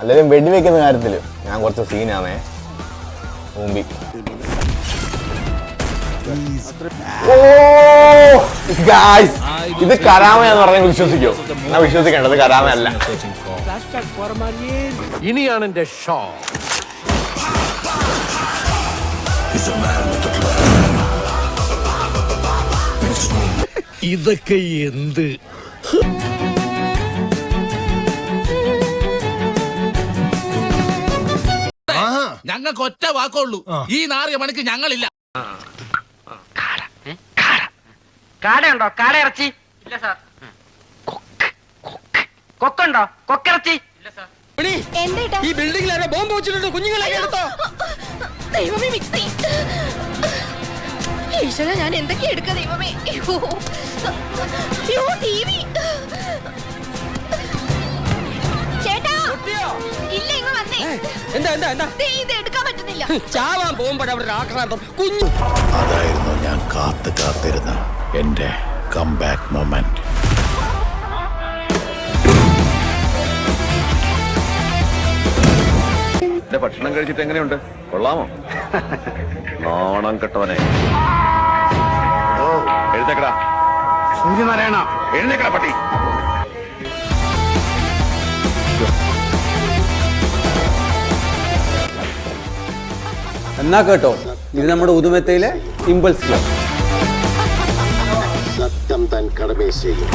അല്ലെങ്കിൽ വെടിവെക്കുന്ന കാര്യത്തിൽ ഞാൻ കുറച്ച് സീനാണേ മുമ്പി. ഇത് കരാമയെന്ന് പറഞ്ഞാൽ വിശ്വസിക്കോ? ഞാൻ വിശ്വസിക്കേണ്ടത് കരാമയല്ല. ഇനിയാണ് എന്റെ ഷോ. ഇതൊക്കെ എന്ത്? ഞങ്ങൾക്ക് ഒറ്റ വാക്കുള്ളൂ, ഈ നാറിയ മണിക്ക് ഞങ്ങളില്ല. കാടയുണ്ടോ? കാടയിറച്ചി ഇല്ല സാർ. കൊക്കുണ്ടോ? കൊക്കിറച്ചി ഇല്ല സാർ. ഈ ബിൽഡിംഗിൽ ആരോ ബോംബ് വെച്ചിട്ടുണ്ട്, കുഞ്ഞുങ്ങളെ എടുത്തോ. ദൈവമേ മിക്സി, ഈശ്വര ഞാൻ എന്തൊക്കെ എടുക്ക ദൈവമേ. ടിവി ചേട്ടാ ഇല്ല, ഇങ്ങ് വന്നേ. എന്താ എന്താ എന്താ ഇത് എടുക്കാൻ പറ്റുന്നില്ല. ചാവാൻ പോകുമ്പോഴവിടെ ആക്രാന്തം കുഞ്ഞു. അതായിരുന്നു ഞാൻ കാത്തിരുന്ന എന്റെ കംബാക്ക് മൊമെന്റ്. ഭക്ഷണം കഴിച്ചിട്ട് എങ്ങനെയുണ്ട്? കൊള്ളാമോ? നാണം കെട്ടവനെ. എഴുന്നേക്കടാ സൂര്യനാരായണ, എഴുന്നേക്കടാ പട്ടി. എന്നാ കേട്ടോ, ഇത് നമ്മുടെ ഉദുമത്തയിലെ ഇമ്പൾസ് ക്ലബ്. സത്യം താൻ കടമേ ചെയ്യും.